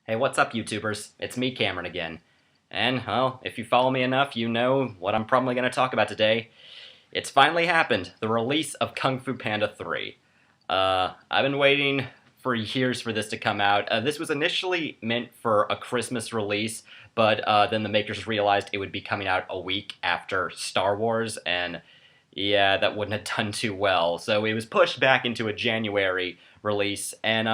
Hey, what's up, YouTubers? It's me, Cameron, again. And, well, if you follow me enough, you know what I'm probably going to talk about today. It's finally happened, the release of Kung Fu Panda 3. I've been waiting for years for this to come out. This was initially meant for a Christmas release, but then the makers realized it would be coming out a week after Star Wars, and yeah, that wouldn't have done too well. So it was pushed back into a January release, and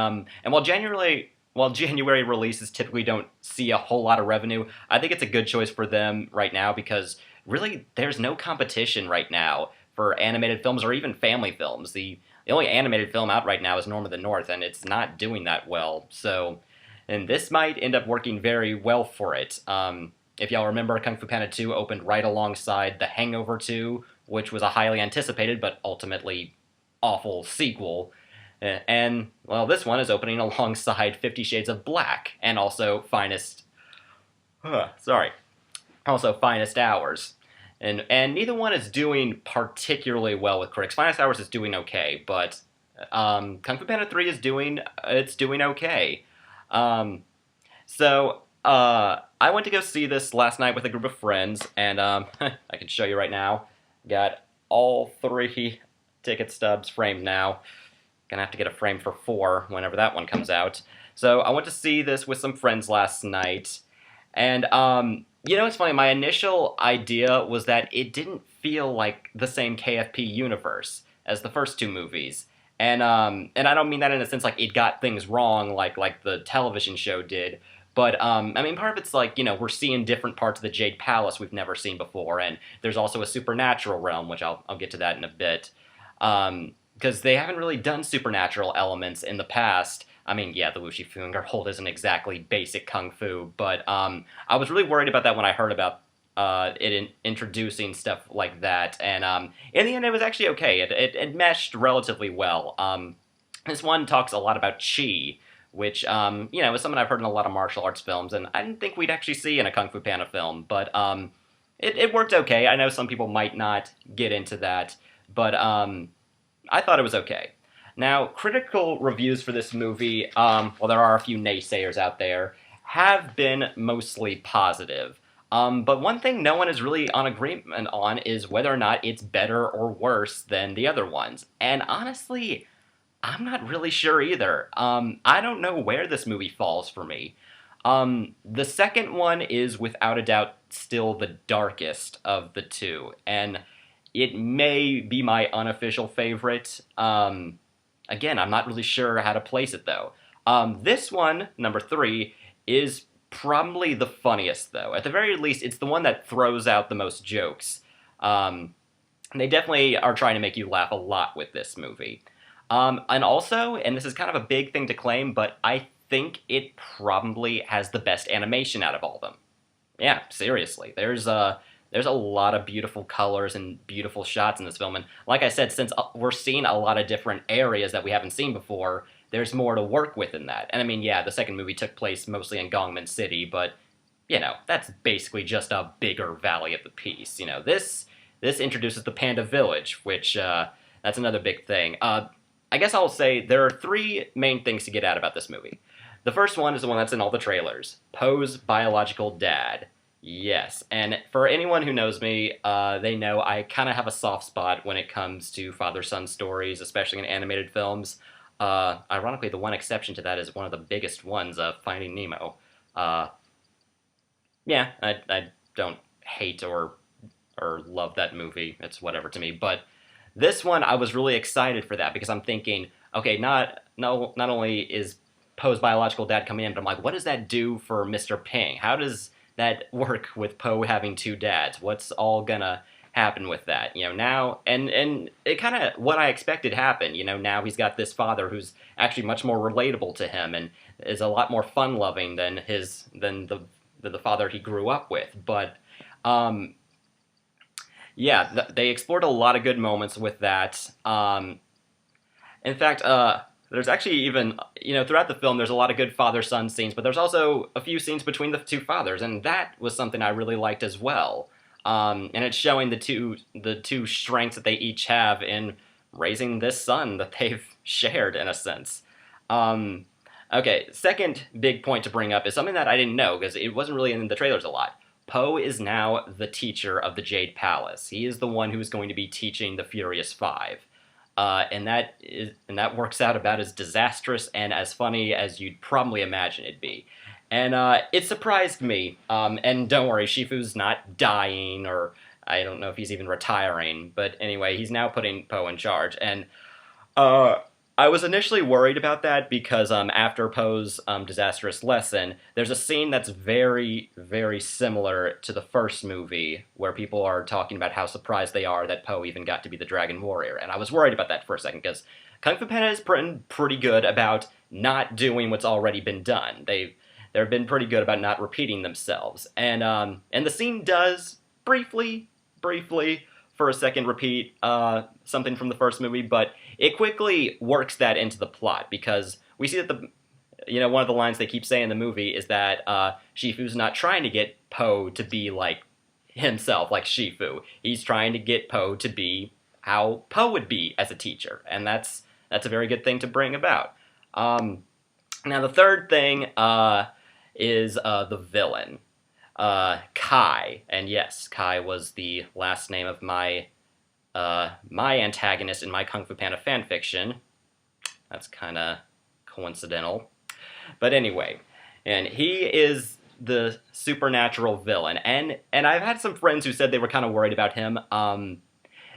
while January releases typically don't see a whole lot of revenue, I think it's a good choice for them right now because really there's no competition right now for animated films or even family films. The only animated film out right now is Norm of the North, and it's not doing that well. So, and this might end up working very well for it. If y'all remember, Kung Fu Panda 2 opened right alongside The Hangover 2, which was a highly anticipated but ultimately awful sequel. And, well, this one is opening alongside 50 Shades of Black, and also also Finest Hours. And neither one is doing particularly well with critics. Finest Hours is doing okay, but Kung Fu Panda 3 is doing okay. I went to go see this last night with a group of friends, and I can show you right now. Got all three ticket stubs framed now. Gonna have to get a frame for 4 whenever that one comes out. So I went to see this with some friends last night, and it's funny. My initial idea was that it didn't feel like the same KFP universe as the first two movies, and I don't mean that in a sense like it got things wrong like the television show did. But I mean, part of it's like we're seeing different parts of the Jade Palace we've never seen before, and there's also a supernatural realm, which I'll get to that in a bit. Because they haven't really done supernatural elements in the past. I mean, yeah, the Wuxi Finger hold isn't exactly basic kung fu, but I was really worried about that when I heard about introducing stuff like that, and in the end, it was actually okay. It meshed relatively well. This one talks a lot about chi, which is something I've heard in a lot of martial arts films, and I didn't think we'd actually see in a Kung Fu Panda film, but it worked okay. I know some people might not get into that, but I thought it was okay. Now, critical reviews for this movie, well, there are a few naysayers out there, have been mostly positive. But one thing no one is really on agreement on is whether or not it's better or worse than the other ones. And honestly, I'm not really sure either. I don't know where this movie falls for me. The second one is without a doubt still the darkest of the two, and it may be my unofficial favorite. Again, I'm not really sure how to place it, though. This one, number 3, is probably the funniest, though. At the very least, it's the one that throws out the most jokes. They definitely are trying to make you laugh a lot with this movie. And also, and this is kind of a big thing to claim, but I think it probably has the best animation out of all of them. Yeah, seriously. There's a lot of beautiful colors and beautiful shots in this film, and like I said, since we're seeing a lot of different areas that we haven't seen before, there's more to work with in that. And I mean, yeah, the second movie took place mostly in Gongman City, but that's basically just a bigger Valley of the Peace. This introduces the Panda Village, which that's another big thing. I guess I'll say there are 3 main things to get out about this movie. The first one is the one that's in all the trailers: Poe's biological dad. Yes, and for anyone who knows me, they know I kind of have a soft spot when it comes to father-son stories, especially in animated films. Ironically, the one exception to that is one of the biggest ones, Finding Nemo. Yeah, I don't hate or love that movie. It's whatever to me. But this one, I was really excited for that because I'm thinking, okay, not only is Poe's biological dad coming in, but I'm like, what does that do for Mr. Ping? How does that work with Poe having 2 dads? What's all gonna happen with that? Now, and it kind of what I expected happened. Now he's got this father who's actually much more relatable to him and is a lot more fun-loving than the father he grew up with. But yeah, they explored a lot of good moments with that. In fact, there's actually even, throughout the film, there's a lot of good father-son scenes, but there's also a few scenes between the 2 fathers, and that was something I really liked as well. And it's showing the two strengths that they each have in raising this son that they've shared, in a sense. Okay, second big point to bring up is something that I didn't know because it wasn't really in the trailers a lot. Poe is now the teacher of the Jade Palace. He is the one who is going to be teaching the Furious Five, and that works out about as disastrous and as funny as you'd probably imagine it'd be. And it surprised me. And don't worry, Shifu's not dying, or I don't know if he's even retiring. But anyway, he's now putting Poe in charge, and uh, I was initially worried about that because after Poe's disastrous lesson, there's a scene that's very, very similar to the first movie where people are talking about how surprised they are that Poe even got to be the Dragon Warrior. And I was worried about that for a second because Kung Fu Panda is pretty good about not doing what's already been done. They've been pretty good about not repeating themselves. And the scene does briefly, for a second repeat something from the first movie, but it quickly works that into the plot because we see that one of the lines they keep saying in the movie is that Shifu's not trying to get Poe to be like himself, like Shifu. He's trying to get Poe to be how Poe would be as a teacher, and that's a very good thing to bring about. Now the third thing is the villain. Kai, and yes, Kai was the last name of my antagonist in my Kung Fu Panda fanfiction. That's kind of coincidental. But anyway, and he is the supernatural villain, and I've had some friends who said they were kind of worried about him.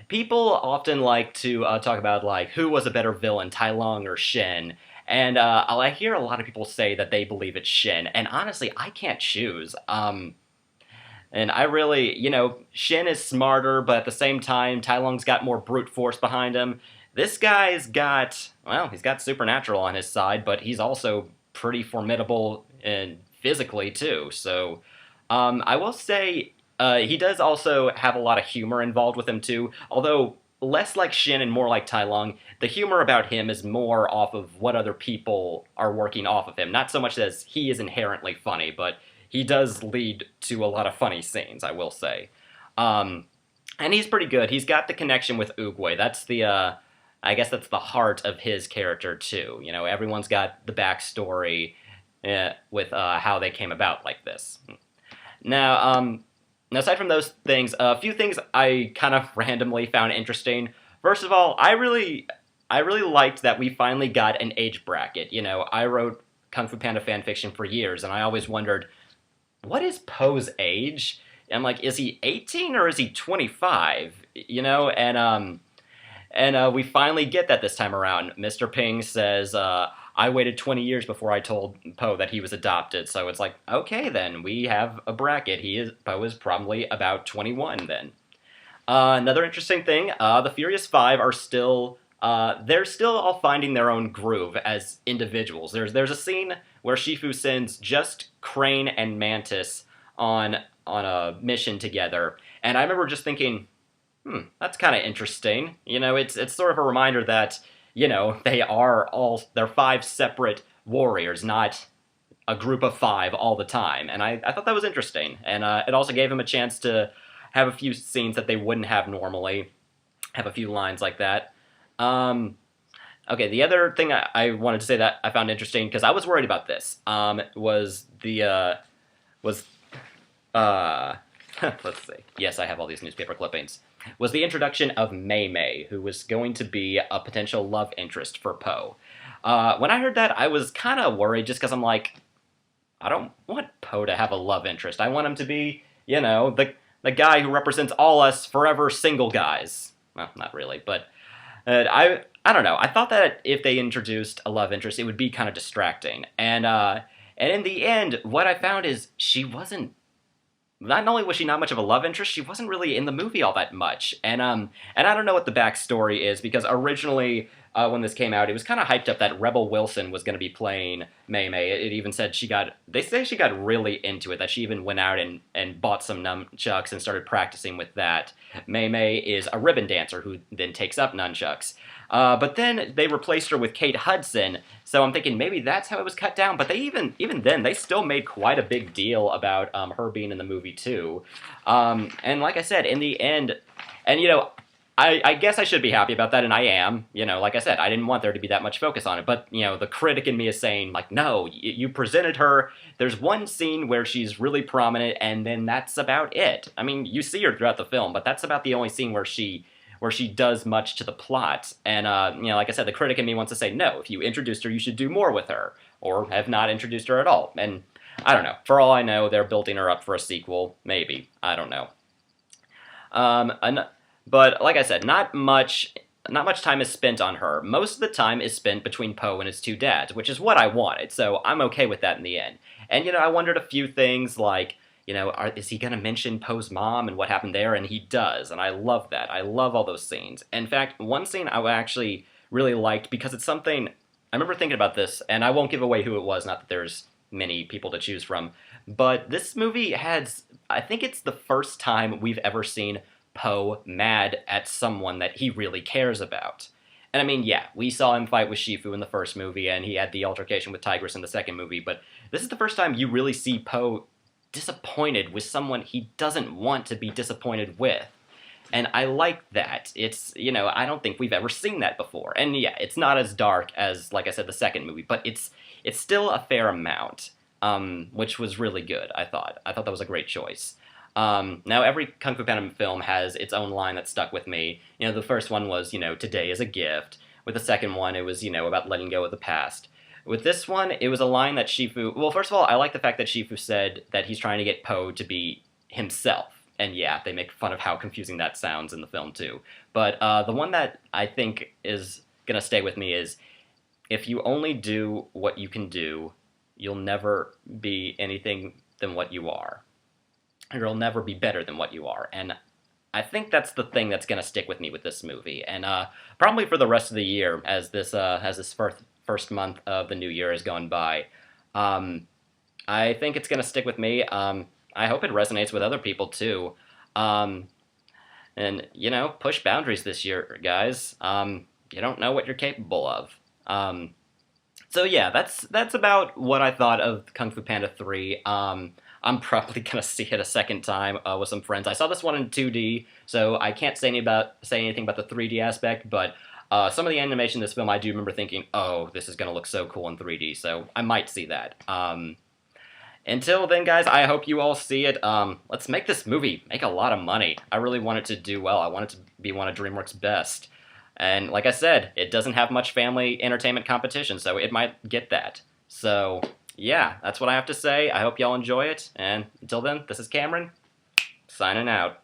People often like to talk about, like, who was a better villain, Tai Lung or Shen, and I hear a lot of people say that they believe it's Shen, and honestly, I can't choose. And I really, Shen is smarter, but at the same time, Tai Lung's got more brute force behind him. This guy's got, well, he's got supernatural on his side, but he's also pretty formidable and physically, too. So, I will say, he does also have a lot of humor involved with him, too. Although, less like Shen and more like Tai Lung, the humor about him is more off of what other people are working off of him. Not so much as he is inherently funny, but he does lead to a lot of funny scenes, I will say. And he's pretty good. He's got the connection with Oogway. That's I guess that's the heart of his character, too. Everyone's got the backstory with how they came about like this. Now, aside from those things, a few things I kind of randomly found interesting. First of all, I really liked that we finally got an age bracket. I wrote Kung Fu Panda fanfiction for years, and I always wondered, what is Poe's age? And I'm like, is he 18 or is he 25? And we finally get that this time around. Mr. Ping says, I waited 20 years before I told Poe that he was adopted. So it's like, okay, then we have a bracket. Poe is probably about 21 then. Another interesting thing, the Furious Five are still, they're still all finding their own groove as individuals. There's a scene where Shifu sends just Crane and Mantis on a mission together, and I remember just thinking, that's kind of interesting. It's sort of a reminder that, they're five separate warriors, not a group of five all the time, and I thought that was interesting, and it also gave him a chance to have a few scenes that they wouldn't have normally, have a few lines like that. Okay, the other thing I wanted to say that I found interesting, because I was worried about this, was let's see. Yes, I have all these newspaper clippings. Was the introduction of Mei Mei, who was going to be a potential love interest for Poe. When I heard that, I was kind of worried, just because I'm like, I don't want Poe to have a love interest. I want him to be, the guy who represents all us forever single guys. Well, not really, but I don't know. I thought that if they introduced a love interest, it would be kind of distracting. And in the end, what I found is she wasn't. Not only was she not much of a love interest, she wasn't really in the movie all that much. And I don't know what the backstory is, because originally when this came out, it was kind of hyped up that Rebel Wilson was going to be playing Mei Mei. It even said they say she got really into it, that she even went out and bought some nunchucks and started practicing with that. Mei Mei is a ribbon dancer who then takes up nunchucks. But then they replaced her with Kate Hudson, so I'm thinking maybe that's how it was cut down, but they even then, they still made quite a big deal about her being in the movie too. And like I said, in the end, and I guess I should be happy about that, and I am. Like I said, I didn't want there to be that much focus on it, but, the critic in me is saying, like, no, you presented her. There's one scene where she's really prominent, and then that's about it. I mean, you see her throughout the film, but that's about the only scene where she does much to the plot. And, like I said, the critic in me wants to say, no, if you introduced her, you should do more with her, or have not introduced her at all. And I don't know. For all I know, they're building her up for a sequel. Maybe. I don't know. But like I said, not much time is spent on her. Most of the time is spent between Poe and his two dads, which is what I wanted, so I'm okay with that in the end. And, I wondered a few things like, is he going to mention Poe's mom and what happened there? And he does, and I love that. I love all those scenes. In fact, one scene I actually really liked, because it's something, I remember thinking about this, and I won't give away who it was, not that there's many people to choose from, but this movie has, I think it's the first time we've ever seen Poe mad at someone that he really cares about. And I mean, yeah, we saw him fight with Shifu in the first movie, and he had the altercation with Tigress in the second movie, but this is the first time you really see Poe disappointed with someone he doesn't want to be disappointed with. And I like that. It's, I don't think we've ever seen that before. And yeah, it's not as dark as, like I said, the second movie, but it's still a fair amount, which was really good, I thought. I thought that was a great choice. Now, every Kung Fu Panda film has its own line that stuck with me. The first one was, today is a gift. With the second one, it was, about letting go of the past. With this one, it was a line that Shifu... Well, first of all, I like the fact that Shifu said that he's trying to get Poe to be himself. And yeah, they make fun of how confusing that sounds in the film, too. But the one that I think is going to stay with me is, if you only do what you can do, you'll never be anything than what you are. You'll never be better than what you are. And I think that's the thing that's going to stick with me with this movie. And probably for the rest of the year, as this first month of the new year has gone by, I think it's going to stick with me. I hope it resonates with other people, too. And, push boundaries this year, guys. You don't know what you're capable of. So yeah, that's about what I thought of Kung Fu Panda 3. I'm probably going to see it a second time with some friends. I saw this one in 2D, so I can't say anything about the 3D aspect, but some of the animation in this film I do remember thinking, oh, this is going to look so cool in 3D, so I might see that. Until then, guys, I hope you all see it. Let's make this movie make a lot of money. I really want it to do well. I want it to be one of DreamWorks' best. And like I said, it doesn't have much family entertainment competition, so it might get that. So yeah, that's what I have to say. I hope y'all enjoy it, and until then, this is Cameron, signing out.